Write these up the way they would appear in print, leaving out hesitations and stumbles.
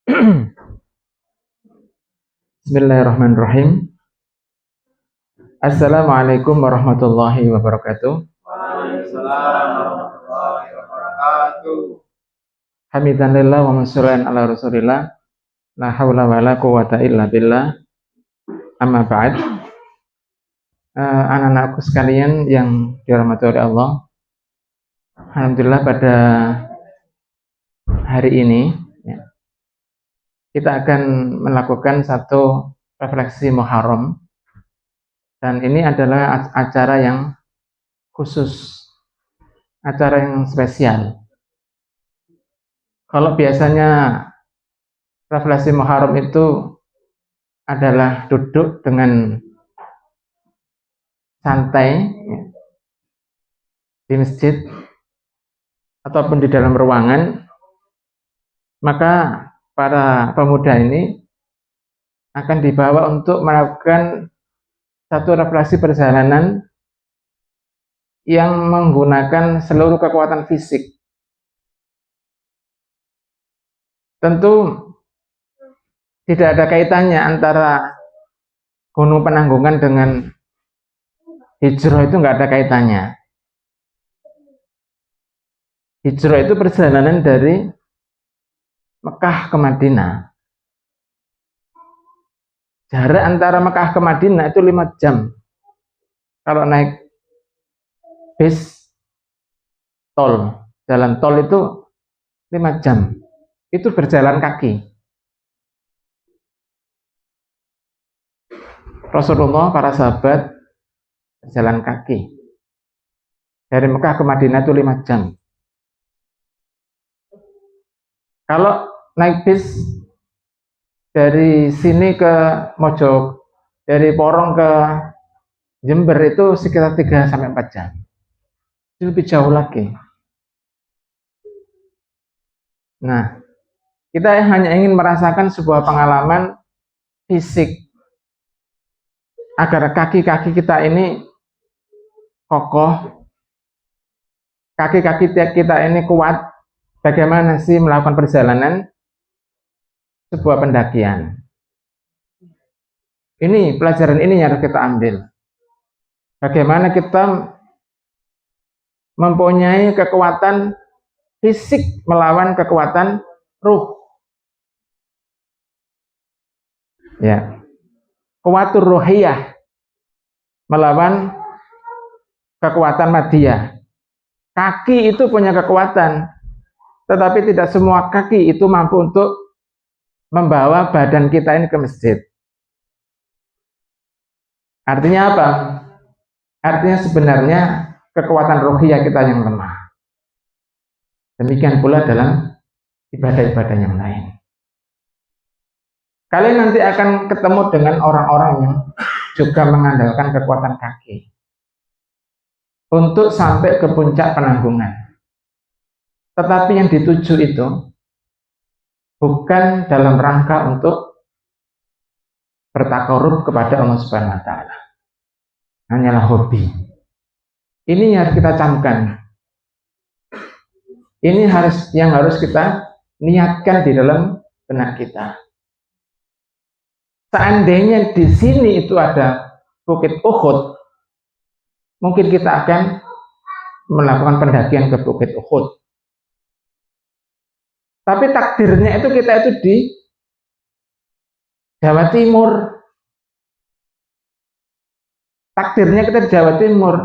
Bismillahirrahmanirrahim. Assalamualaikum warahmatullahi wabarakatuh. Waalaikumsalam warahmatullahi wabarakatuh. Hamidanillah wa masyurran ala rasulillah. La hawla wa la quwata illa billah. Amma ba'd. Anak-anakku sekalian yang dirahmati oleh Allah, alhamdulillah pada hari ini kita akan melakukan satu refleksi Muharram, dan ini adalah acara yang khusus, acara yang spesial. Kalau biasanya refleksi Muharram itu adalah duduk dengan santai di masjid ataupun di dalam ruangan, maka para pemuda ini akan dibawa untuk melakukan satu refleksi perjalanan yang menggunakan seluruh kekuatan fisik. Tentu tidak ada kaitannya antara Gunung Penanggungan dengan hijrah, itu nggak ada kaitannya. Hijrah itu perjalanan dari Mekah ke Madinah. Jarak antara Mekah ke Madinah itu 5 jam. Kalau naik bis tol, jalan tol itu 5 jam. Itu berjalan kaki. Rasulullah, para sahabat berjalan kaki. Dari Mekah ke Madinah itu 5 jam. Kalau naik bis dari sini ke Mojok, dari Porong ke Jember itu sekitar 3-4 jam. Itu lebih jauh lagi. Nah, kita hanya ingin merasakan sebuah pengalaman fisik agar kaki-kaki kita ini kokoh, kaki-kaki kita ini kuat. Bagaimana sih melakukan perjalanan sebuah pendakian? Ini pelajaran ini yang harus kita ambil. Bagaimana kita mempunyai kekuatan fisik melawan kekuatan ruh. Ya, kuwatur ruhiyah melawan kekuatan madiyah. Kaki itu punya kekuatan, tetapi tidak semua kaki itu mampu untuk membawa badan kita ini ke masjid. Artinya apa? Artinya sebenarnya kekuatan ruhiyah kita yang lemah. Demikian pula dalam ibadah-ibadah yang lain. Kalian nanti akan ketemu dengan orang-orang yang juga mengandalkan kekuatan kaki untuk sampai ke puncak penanggungan. Tetapi yang dituju itu bukan dalam rangka untuk bertakarub kepada Allah Subhanahu wa Ta'ala. Hanyalah hobi. Ini yang harus kita camkan. Ini yang harus kita niatkan di dalam benak kita. Seandainya di sini itu ada Bukit Uhud, mungkin kita akan melakukan pendakian ke Bukit Uhud. Tapi takdirnya itu kita itu di Jawa Timur. Takdirnya kita di Jawa Timur.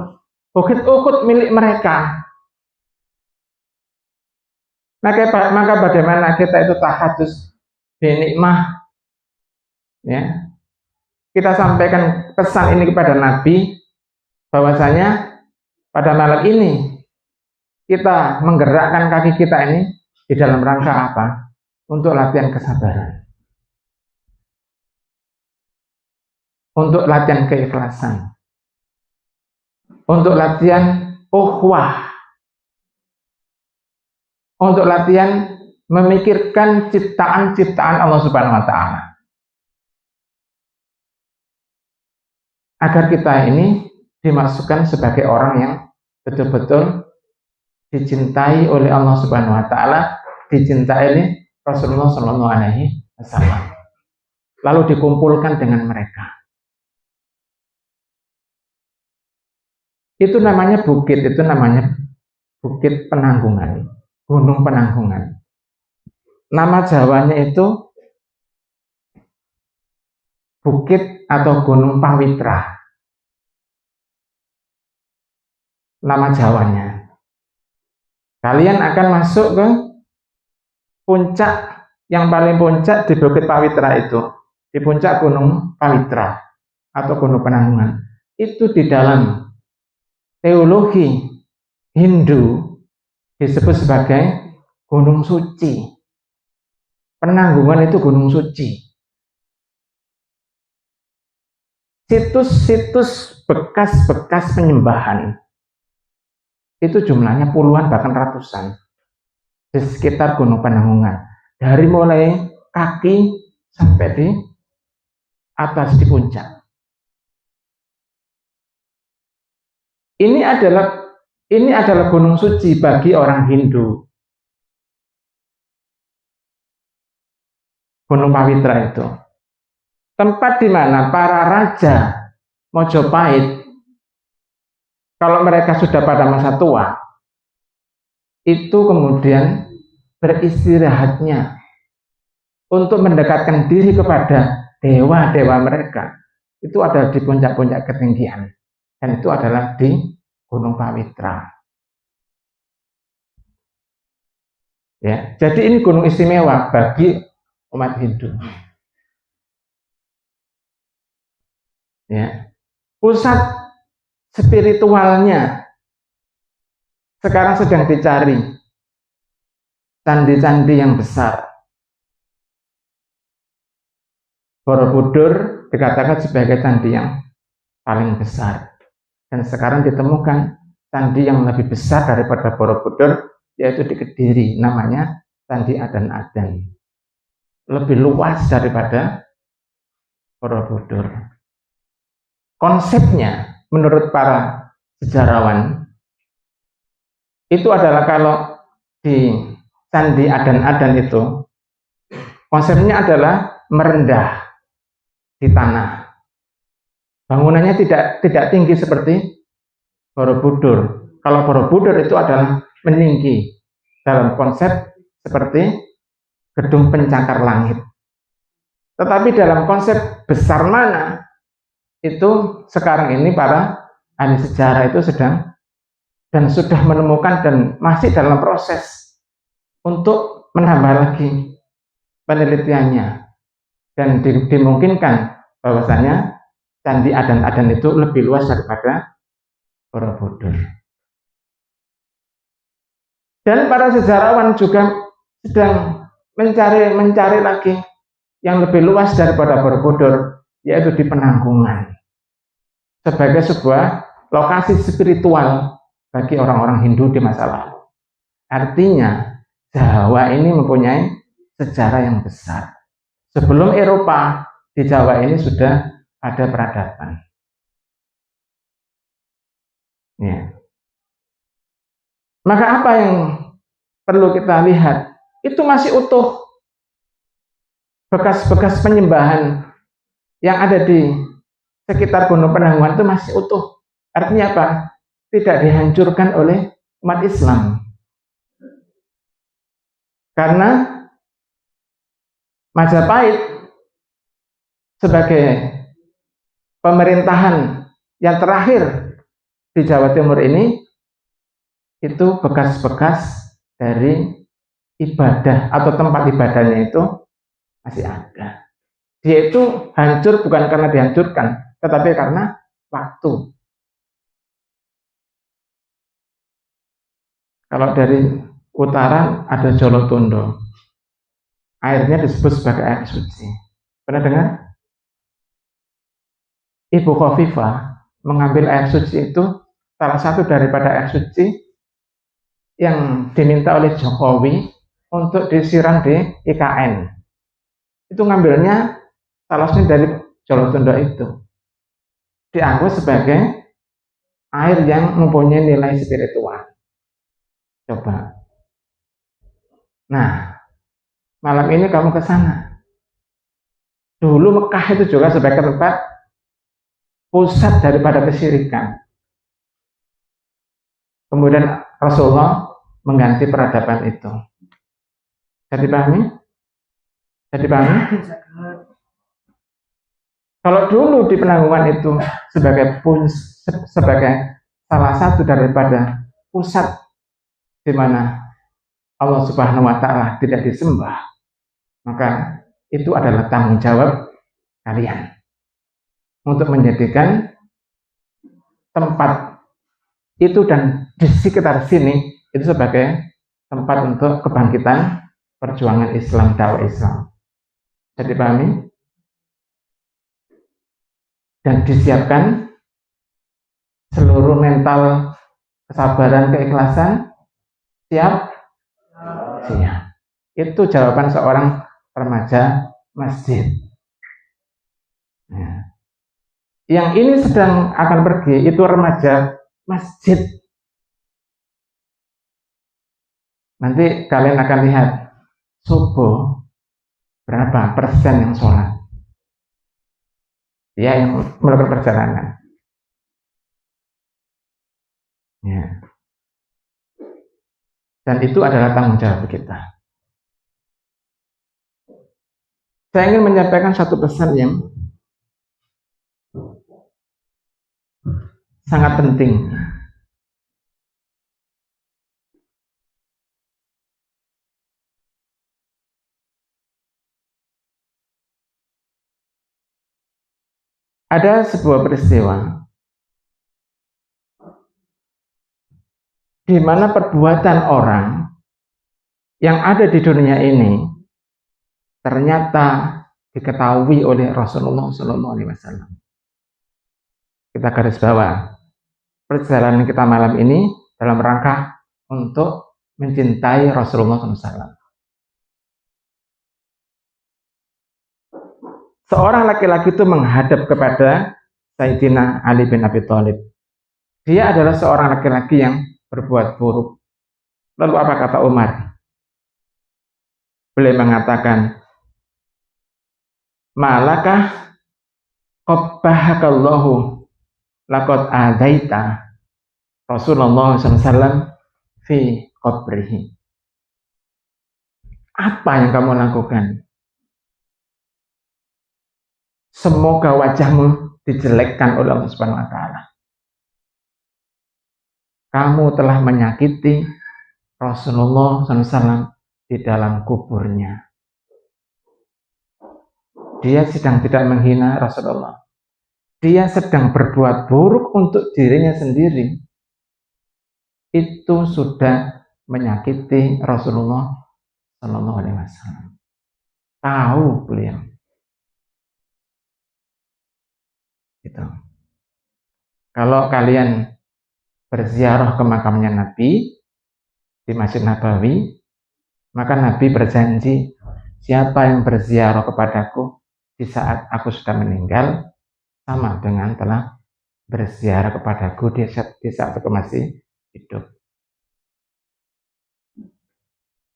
Bukit Uhud milik mereka. Maka bagaimana kita itu tahadus binikmah, ya. Kita sampaikan pesan ini kepada Nabi, bahwasanya pada malam ini kita menggerakkan kaki kita ini di dalam rangka apa? Untuk latihan kesabaran, untuk latihan keikhlasan, untuk latihan ukhuwah, untuk latihan memikirkan ciptaan-ciptaan Allah Subhanahu wa Ta'ala, agar kita ini dimasukkan sebagai orang yang betul-betul dicintai oleh Allah Subhanahu wa Ta'ala, dicintai Rasulullah Shallallahu Alaihi Wasallam. Lalu dikumpulkan dengan mereka. Itu namanya bukit, itu namanya Bukit Penanggungan, Gunung Penanggungan. Nama Jawanya itu Bukit atau Gunung Pawitra. Nama Jawanya. Kalian akan masuk ke puncak, yang paling puncak di Bukit Pawitra itu, di puncak Gunung Pawitra atau Gunung Penanggungan. Itu di dalam teologi Hindu disebut sebagai Gunung Suci. Penanggungan itu Gunung Suci. Situs-situs bekas-bekas penyembahan itu jumlahnya puluhan bahkan ratusan di sekitar Gunung Penanggungan, dari mulai kaki sampai di atas di puncak. Ini adalah gunung suci bagi orang Hindu. Gunung Pawitra itu tempat di mana para raja Mojopahit, kalau mereka sudah pada masa tua, itu kemudian beristirahatnya untuk mendekatkan diri kepada dewa-dewa mereka. Itu ada di puncak-puncak ketinggian, dan itu adalah di Gunung Pawitra. Ya, jadi ini gunung istimewa bagi umat Hindu. Ya, pusat spiritualnya sekarang sedang dicari candi-candi yang besar. Borobudur dikatakan sebagai candi yang paling besar, dan sekarang ditemukan candi yang lebih besar daripada Borobudur, yaitu di Kediri, namanya Candi Adan-Adan, lebih luas daripada Borobudur. Konsepnya menurut para sejarawan itu adalah, kalau di Candi Adan-Adan itu konsepnya adalah merendah di tanah. Bangunannya tidak tinggi seperti Borobudur. Kalau Borobudur itu adalah meninggi dalam konsep seperti gedung pencakar langit. Tetapi dalam konsep besar mana, itu sekarang ini para ahli sejarah itu sedang dan sudah menemukan dan masih dalam proses untuk menambah lagi penelitiannya, dan dimungkinkan bahwasanya Candi Adan-Adan itu lebih luas daripada Borobudur. Dan para sejarawan juga sedang mencari lagi yang lebih luas daripada Borobudur, yaitu di Penanggungan, sebagai sebuah lokasi spiritual bagi orang-orang Hindu di masa lalu. Artinya Jawa ini mempunyai sejarah yang besar. Sebelum Eropa, di Jawa ini sudah ada peradaban. Ya. Maka apa yang perlu kita lihat? Itu masih utuh. Bekas-bekas penyembahan yang ada di sekitar Gunung Penanggungan itu masih utuh. Artinya apa? Tidak dihancurkan oleh umat Islam. Karena Majapahit sebagai pemerintahan yang terakhir di Jawa Timur ini, itu bekas-bekas dari ibadah atau tempat ibadahnya itu masih ada. Dia itu hancur bukan karena dihancurkan, tetapi karena waktu. Kalau dari utara ada Jolotundo, airnya disebut sebagai air suci. Pernah dengar? Ibu Khofifah mengambil air suci itu, salah satu daripada air suci yang diminta oleh Jokowi untuk disiram di IKN. Itu ngambilnya salah satu dari Jolotundo itu. Dianggap sebagai air yang mempunyai nilai spiritual. Coba. Nah, malam ini kamu ke sana. Dulu Mekah itu juga sebagai tempat pusat daripada kesyirikan. Kemudian Rasulullah mengganti peradaban itu. Jadi pahami? Jadi pahami? Kalau dulu di Penanggungan itu sebagai salah satu daripada pusat di mana Allah Subhanahu wa taala tidak disembah, maka itu adalah tanggung jawab kalian untuk menjadikan tempat itu dan di sekitar sini itu sebagai tempat untuk kebangkitan perjuangan Islam, dakwah Islam. Jadi pahami? Dan disiapkan seluruh mental, kesabaran, keikhlasan. Siap? Siap. Itu jawaban seorang remaja masjid. Nah, yang ini sedang akan pergi itu remaja masjid. Nanti kalian akan lihat subuh berapa persen yang sholat. Ya, yang melakukan perjalanan. Ya. Dan itu adalah tanggung jawab kita. Saya ingin menyampaikan satu pesan yang sangat penting. Ada sebuah peristiwa di mana perbuatan orang yang ada di dunia ini ternyata diketahui oleh Rasulullah SAW. Kita garis bawah perjalanan kita malam ini dalam rangka untuk mencintai Rasulullah SAW. Seorang laki-laki itu menghadap kepada Sayyidina Ali bin Abi Thalib. Dia adalah seorang laki-laki yang berbuat buruk. Lalu apa kata Umar? Beliau mengatakan, malakah qabbahakallahu laqad adaita Rasulullah SAW fi qabrihi. Apa yang kamu lakukan? Semoga wajahmu dijelekkan oleh Allah Subhanahu wa taala. Kamu telah menyakiti Rasulullah SAW di dalam kuburnya. Dia sedang tidak menghina Rasulullah. Dia sedang berbuat buruk untuk dirinya sendiri. Itu sudah menyakiti Rasulullah SAW. Tahu beliau. Gitu. Kalau kalian berziarah ke makamnya Nabi di Masjid Nabawi, maka Nabi berjanji, siapa yang berziarah kepadaku di saat aku sudah meninggal, sama dengan telah berziarah kepadaku di saat aku masih hidup.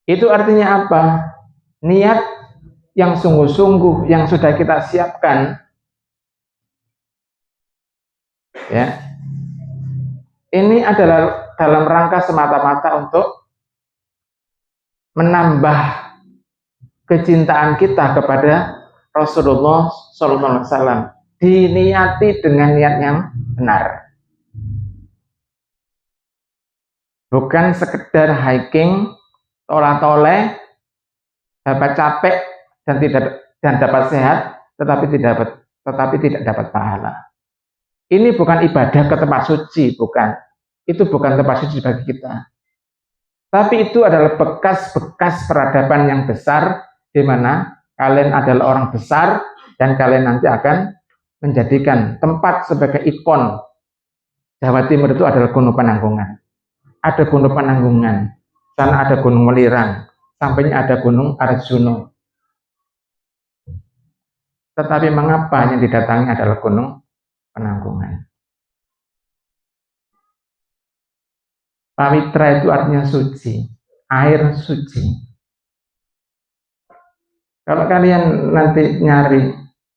Itu artinya apa? Niat yang sungguh-sungguh yang sudah kita siapkan, ya, ini adalah dalam rangka semata-mata untuk menambah kecintaan kita kepada Rasulullah SAW. Diniati dengan niat yang benar. Bukan sekedar hiking, tola-tole, dapat capek dan dapat sehat, tetapi tidak dapat pahala. Ini bukan ibadah ke tempat suci, bukan. Itu bukan tempat suci bagi kita. Tapi itu adalah bekas-bekas peradaban yang besar, di mana kalian adalah orang besar, dan kalian nanti akan menjadikan tempat sebagai ikon. Jawa Timur itu adalah Gunung Penanggungan. Ada Gunung Penanggungan, sana ada Gunung Welirang, sampingnya ada Gunung Arjuno. Tetapi mengapa yang didatangi adalah Gunung Penanggungan? Pawitra itu artinya suci, air suci. Kalau kalian nanti nyari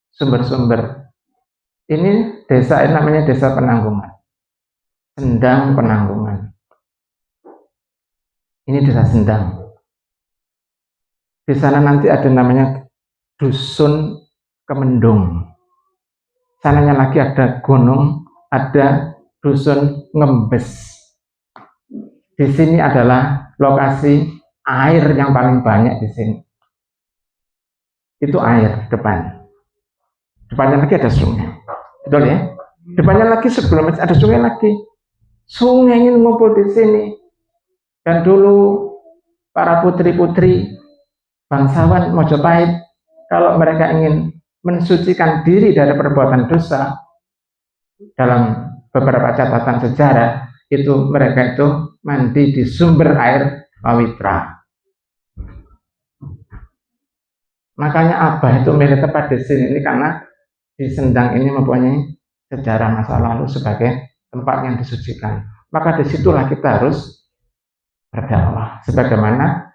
sumber-sumber, ini desa ini namanya desa Penanggungan, Sendang Penanggungan. Ini desa Sendang. Di sana nanti ada namanya Dusun Kemendung. Sananya lagi ada gunung, ada Dusun Ngembes. Di sini adalah lokasi air yang paling banyak di sini. Itu air depan. Depannya lagi ada sungai. Betul ya? Depannya lagi sebelum ada sungai lagi. Sungai ini ngumpul di sini. Dan dulu para putri-putri bangsawan Mojopahit, kalau mereka ingin mensucikan diri dari perbuatan dosa, dalam beberapa catatan sejarah, itu mereka itu mandi di sumber air Pawitra. Makanya Abah itu milih tempat di sini ini karena di Sendang ini mempunyai sejarah masa lalu sebagai tempat yang disucikan. Maka disitulah kita harus berdakwah sebagaimana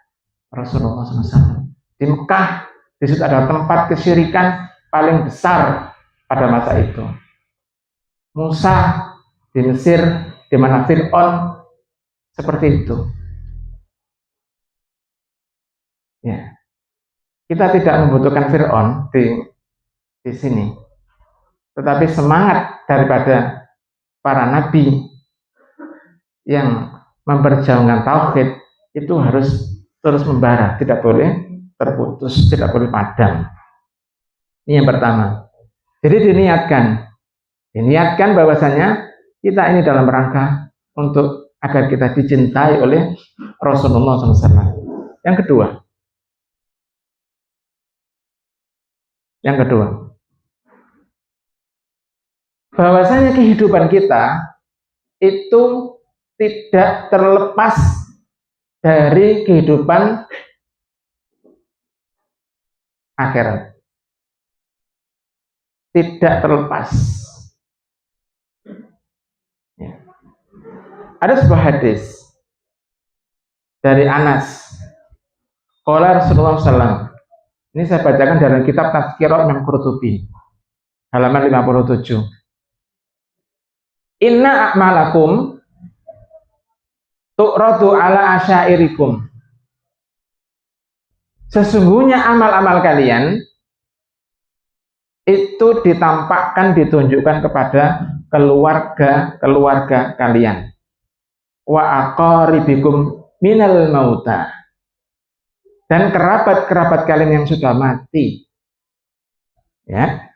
Rasulullah SAW. Di Mekah, di situ ada tempat kesyirikan paling besar pada masa itu. Musa di Mesir, di mana Fir'aun seperti itu. Ya. Kita tidak membutuhkan Fir'aun di sini, tetapi semangat daripada para nabi yang memperjuangkan tauhid itu harus terus membara, tidak boleh terputus, tidak boleh padam. Ini yang pertama. Jadi diniatkan bahwasanya kita ini dalam rangka untuk agar kita dicintai oleh Rasulullah SAW. Yang kedua, bahwasanya kehidupan kita itu tidak terlepas dari kehidupan akhirat. Tidak terlepas. Ya. Ada sebuah hadis dari Anas. Qala Rasulullah SAW. Ini saya bacakan dalam kitab Tazkirah Imam Qurtubi, halaman 57. Inna a'malakum tu'radu ala asyairikum. Sesungguhnya amal-amal kalian itu ditampakkan, ditunjukkan kepada keluarga-keluarga kalian. Wa aqaribikum minal mauta. Dan kerabat-kerabat kalian yang sudah mati. Ya.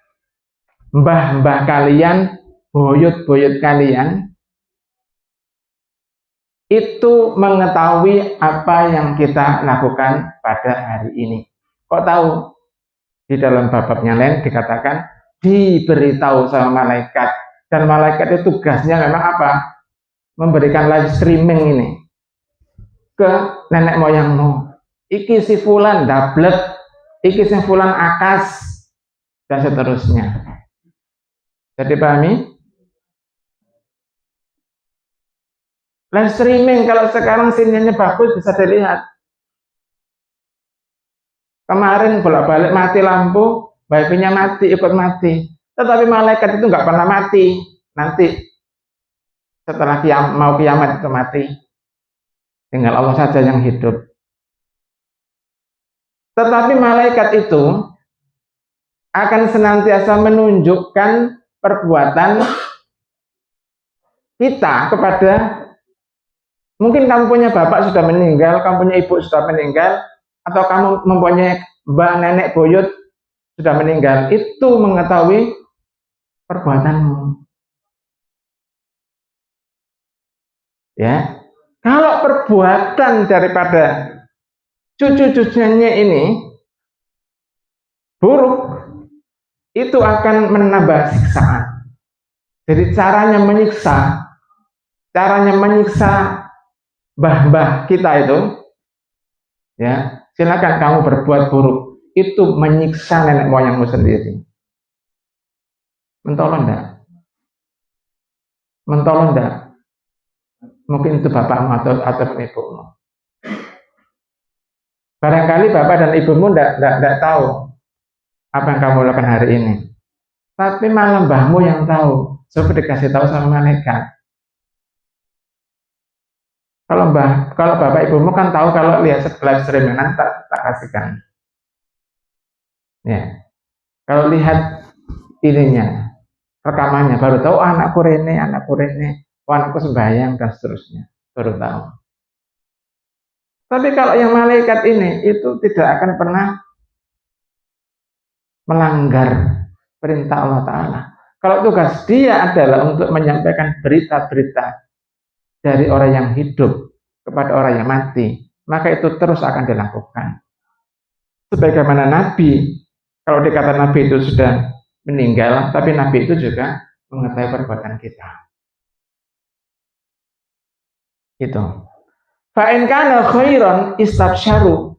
Mbah-mbah kalian, buyut-buyut kalian itu mengetahui apa yang kita lakukan pada hari ini. Kok tahu? Di dalam bab yang lain dikatakan diberitahu sama malaikat, dan malaikat itu tugasnya memang apa? Memberikan live streaming ini ke nenek moyangmu. Iki si fulan dablek, iki si fulan akas, dan seterusnya. Jadi pahami? Live streaming kalau sekarang sinyalnya bagus bisa dilihat. Kemarin bolak-balik mati lampu, wifi-nya mati, ikut mati. Tetapi malaikat itu nggak pernah mati. Nanti setelah mau kiamat itu mati. Tinggal Allah saja yang hidup. Tetapi malaikat itu akan senantiasa menunjukkan perbuatan kita kepada, mungkin kamu punya bapak sudah meninggal, kamu punya ibu sudah meninggal, atau kamu mempunyai mbah, nenek, buyut sudah meninggal, itu mengetahui perbuatanmu. Ya, kalau perbuatan daripada cucu-cucunya ini buruk, itu akan menambah siksaan. Jadi caranya menyiksa mbah-mbah kita itu, ya, silakan kamu berbuat buruk, itu menyiksa nenek moyangmu sendiri. Mentolong enggak? Mentolong enggak? Mungkin itu bapakmu atau ibumu. Barangkali bapak dan ibumu tidak tahu apa yang kamu lakukan hari ini. Tapi malah mbahmu yang tahu. Coba dikasih tahu sama malaikat. Kalau bapak ibumu kan tahu kalau lihat live streaming nanti tak kasihkan. Ya. Kalau lihat ininya, rekamannya baru tahu anakku Rene, anakku sembahyang dan seterusnya. Baru tahu. Tapi kalau yang malaikat ini itu tidak akan pernah melanggar perintah Allah Ta'ala. Kalau tugas dia adalah untuk menyampaikan berita-berita dari orang yang hidup kepada orang yang mati, maka itu terus akan dilakukan. Sebagaimana Nabi, kalau dikata Nabi itu sudah meninggal, tapi Nabi itu juga mengetahui perbuatan kita. Itu. Fa'in kana khairan istabsyaru.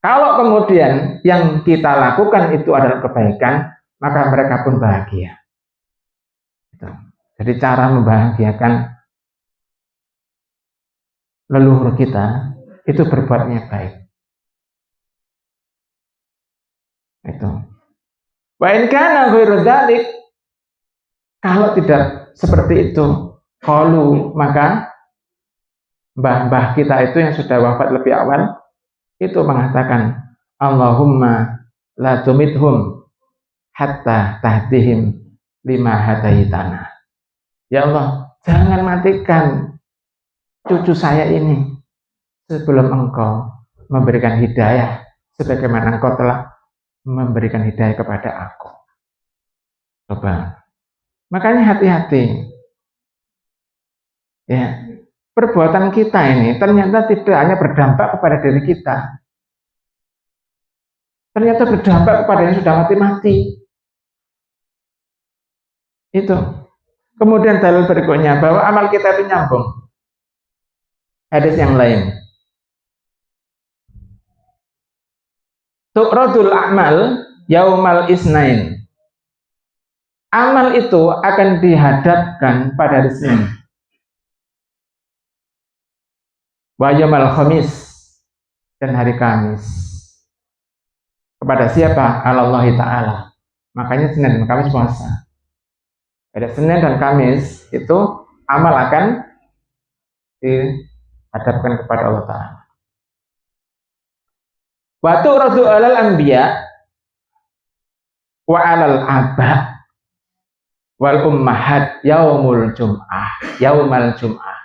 Kalau kemudian yang kita lakukan itu adalah kebaikan, maka mereka pun bahagia. Itu. Jadi cara membahagiakan leluhur kita itu berbuatnya baik. Itu. Wa'in kana ghairu dzalik, kalau tidak seperti itu, qalu, maka mbah-mbah kita itu yang sudah wafat lebih awal itu mengatakan, Allahumma la tumithum hatta tahdihim lima hadaitana. Ya Allah, jangan matikan cucu saya ini sebelum Engkau memberikan hidayah sebagaimana Engkau telah memberikan hidayah kepada aku. Coba. Makanya hati-hati. Ya. Perbuatan kita ini ternyata tidak hanya berdampak kepada diri kita. Ternyata berdampak kepada yang sudah mati-mati. Itu. Kemudian dalil berikutnya bahwa amal kita itu nyambung. Hadis yang lain. Tu'radul a'mal yaumal isnain. Amal itu akan dihadapkan pada hari Senin. Wa yaumal khamis, dan hari Kamis. Kepada siapa? Allah Ta'ala. Makanya Senin dan Kamis puasa. Pada Senin dan Kamis itu amal akan dihadapkan kepada Allah Ta'ala. Wa tu'radu 'alal anbiya wa 'alal aba wal ummahat yaumal jum'ah.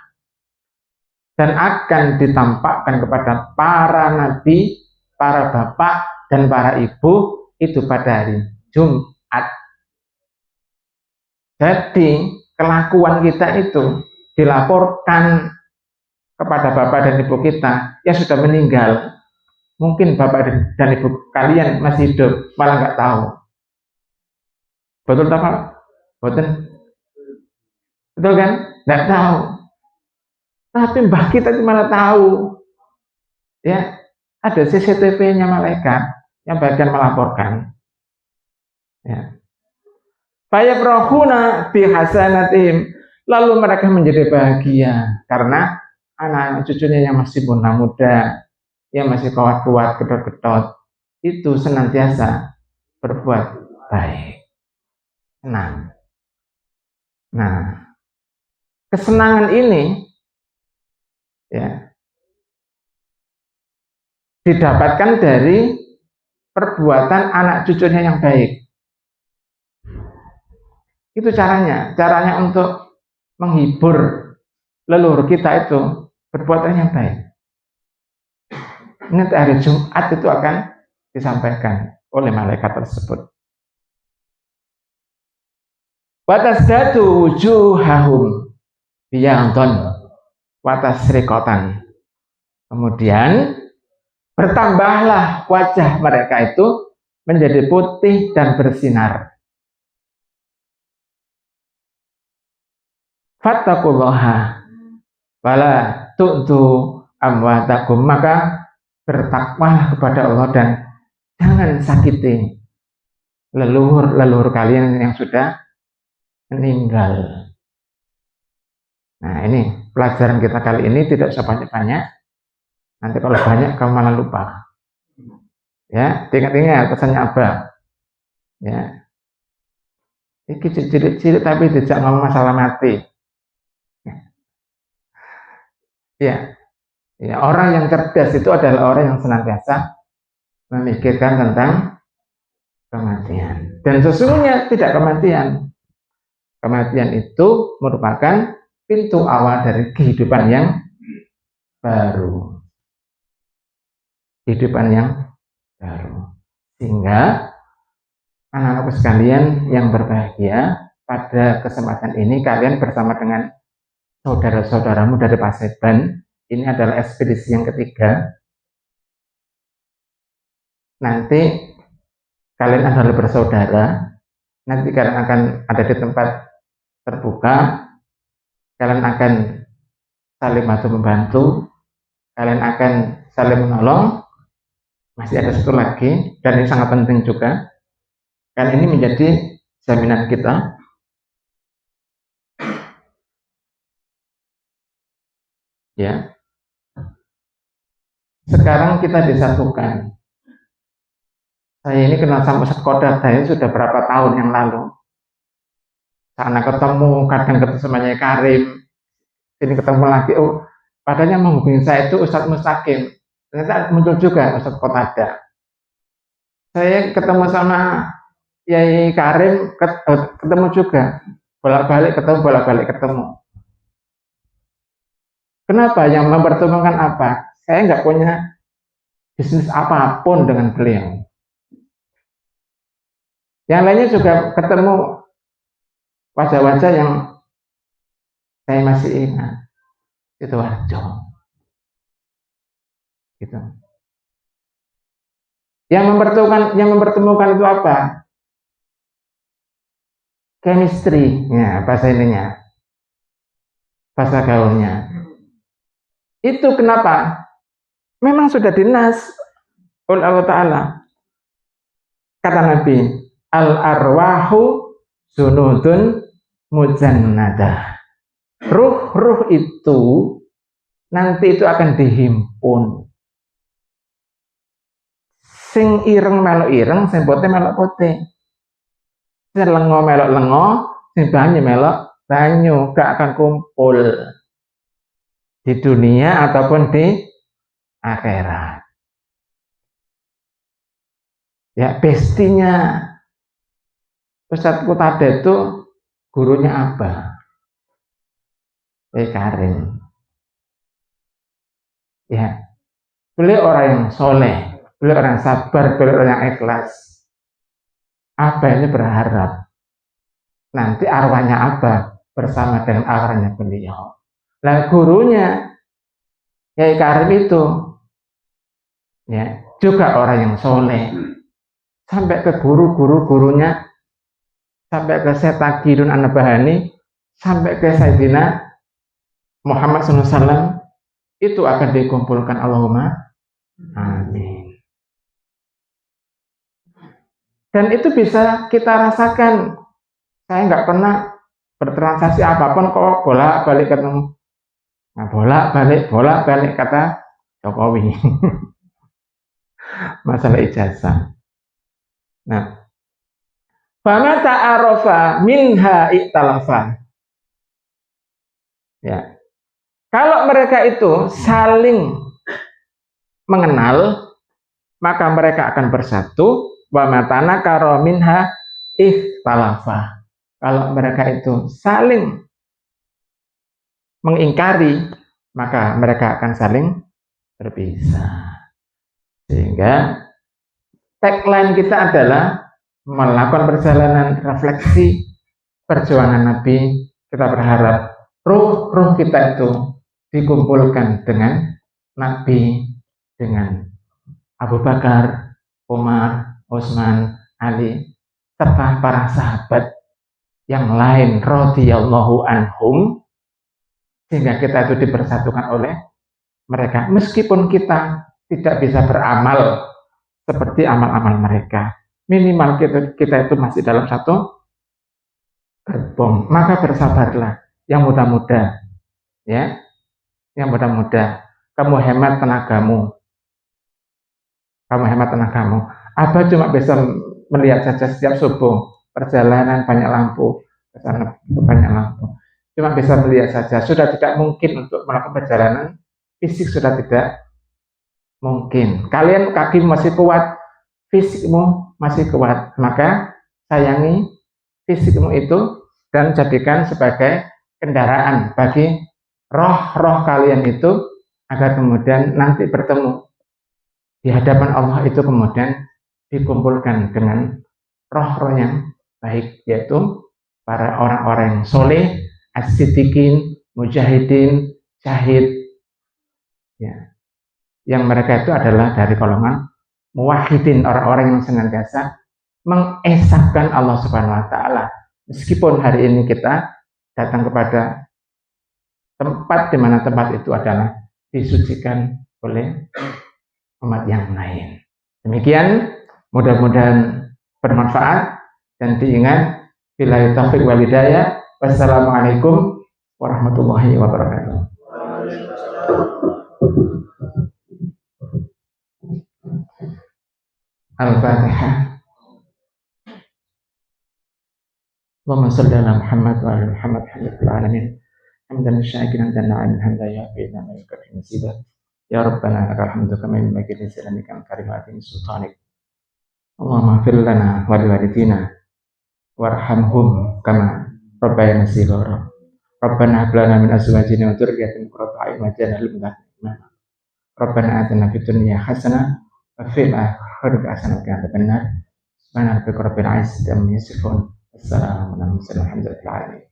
Dan akan ditampakkan kepada para nabi, para bapak, dan para ibu itu pada hari Jumat. Jadi kelakuan kita itu dilaporkan kepada bapak dan ibu kita yang sudah meninggal. Mungkin bapak dan ibu kalian masih hidup, malah nggak tahu. Betul tak Pak? Betul kan? Nggak tahu. Tapi mbah kita malah tahu. Ya, ada CCTV-nya malaikat yang bagian melaporkan. Ya. Fayafrahuna bihasanatihim, lalu mereka menjadi bahagia karena anak cucunya yang masih muda, yang masih kuat-kuat, gedot-gedot, itu senantiasa berbuat baik. Senang. Nah, kesenangan ini ya didapatkan dari perbuatan anak cucunya yang baik. Itu caranya untuk menghibur leluhur kita itu perbuatan yang baik. Nanti hari Jumat itu akan disampaikan oleh malaikat tersebut. Watasdatu wujuhahum biyadun watasriqatan. Kemudian bertambahlah wajah mereka itu menjadi putih dan bersinar. Fattaqullaha wala tu'tu amwatakum, maka bertakwalah kepada Allah dan jangan sakiti leluhur kalian yang sudah meninggal. Nah, ini pelajaran kita kali ini tidak usah banyak-banyak. Nanti kalau banyak kamu malah lupa. Ya, ingat-ingat pesannya Abah. Ya, ini cilik-cilik tapi tidak ngomong masalah mati. Ya, ya, orang yang cerdas itu adalah orang yang senantiasa memikirkan tentang kematian. Dan sesungguhnya tidak kematian. Kematian itu merupakan pintu awal dari kehidupan yang baru. Kehidupan yang baru. Sehingga anak-anakku sekalian yang berbahagia, pada kesempatan ini kalian bersama dengan saudara-saudaramu dari Paseban, ini adalah ekspedisi yang ketiga. Nanti kalian adalah bersaudara, nanti kalian akan ada di tempat terbuka, kalian akan saling bantu membantu, kalian akan saling menolong. Masih ada satu lagi, dan ini sangat penting juga, kan ini menjadi jaminan kita. Ya, sekarang kita disatukan. Saya ini kenal sama Ustaz Kodar saya sudah berapa tahun yang lalu. Sana ketemu, kadang ketemu sama Nyai Karim, ini ketemu lagi. Oh, padahal menghubungi saya itu Ustaz Mustaqim. Ternyata muncul juga Ustaz Kotada. Saya ketemu sama Nyai Karim, ketemu juga. Bolak-balik ketemu. Kenapa? Yang mempertemukan apa? Saya nggak punya bisnis apapun dengan beliau. Yang lainnya juga ketemu wajah-wajah yang saya masih ingat. Itu Warjo. Gitu. Yang mempertemukan itu apa? Chemistry, ya, bahasa ininya. Bahasa gaulnya. Itu kenapa? Memang sudah dinas oleh Allah Ta'ala. Kata Nabi, al-arwahu junudun mujannadah. Ruh itu nanti itu akan dihimpun. Sing ireng melok ireng, sing putih melok putih. Sing lengo melok lengo, sing banyu melok banyu, gak akan kumpul di dunia ataupun di akhirat. Ya, bestinya Ustadz Kotada itu gurunya Abah Karim. Ya, beliau orang yang soleh, beliau orang yang sabar, beliau orang yang ikhlas. Abah ini berharap nanti arwahnya Abah bersama dengan arwahnya beliau. Nah, gurunya Nyai Karim itu ya juga orang yang soleh, sampai ke gurunya, sampai ke Setagirun An-Nabahani, sampai ke Sayyidina Muhammad SAW, itu akan dikumpulkan. Allahumma amin. Dan itu bisa kita rasakan. Saya nggak pernah bertransaksi apapun kok bolak-balik ketemu. Nah, bolak-balik kata Jokowi. Masalah ijazah. Nah, fama ta'arofa minha iktalafa. Ya. Kalau mereka itu saling mengenal, maka mereka akan bersatu. Wa matana karo minha ikhtalafa. Kalau mereka itu saling mengingkari, maka mereka akan saling berpisah. Sehingga tagline kita adalah melakukan perjalanan refleksi perjuangan Nabi. Kita berharap ruh kita itu dikumpulkan dengan Nabi, dengan Abu Bakar, Umar, Utsman, Ali, serta para sahabat yang lain radhiyallahu anhum, sehingga kita itu dipersatukan oleh mereka, meskipun kita tidak bisa beramal seperti amal-amal mereka, minimal kita itu masih dalam satu gerbong. Maka bersabarlah yang muda-muda, ya, yang muda-muda. kamu hemat tenagamu. Abah cuma bisa melihat saja setiap subuh perjalanan banyak lampu, ke sana banyak lampu. Cuma bisa melihat saja, sudah tidak mungkin untuk melakukan perjalanan fisik, sudah tidak mungkin. Kalian kaki masih kuat, fisikmu masih kuat, maka sayangi fisikmu itu dan jadikan sebagai kendaraan bagi roh-roh kalian itu, agar kemudian nanti bertemu di hadapan Allah itu, kemudian dikumpulkan dengan roh-roh yang baik, yaitu para orang-orang yang soleh, as-siddiqin, mujahidin, syahid, ya, yang mereka itu adalah dari golongan muwahhidin, orang-orang yang senantiasa mengesahkan Allah Subhanahu wa taala. Meskipun hari ini kita datang kepada tempat di mana tempat itu adalah disucikan oleh umat yang lain. Demikian, mudah-mudahan bermanfaat dan diingat, billahi taufiq wal hidayah. Wassalamualaikum warahmatullahi wabarakatuh. Al-Fatihah. Allahumma shalli ala Muhammad wa ala Muhammad hamdul alamin. Hamdan syakiran dan na'amin hamdan ya fina wa yakfir nasiba. Ya Rabbana lakal hamdu kama yanbaghi li jalali karimati sultanik. Allahumma ighfir lana wa liwalidina warhamhum kama rabbayana shighara. Rabbana hab lana min azwajina wa dhurriyyatina qurrata a'yun waj'alna lil muttaqina imama. Rabbana atina fid dunya hasanah wa fil akhirati hasanah wa qina adzabannar. Subhana rabbika rabbil izzati amma yasifun. Wassalamu ala mursalin walhamdulillahi rabbil alamin.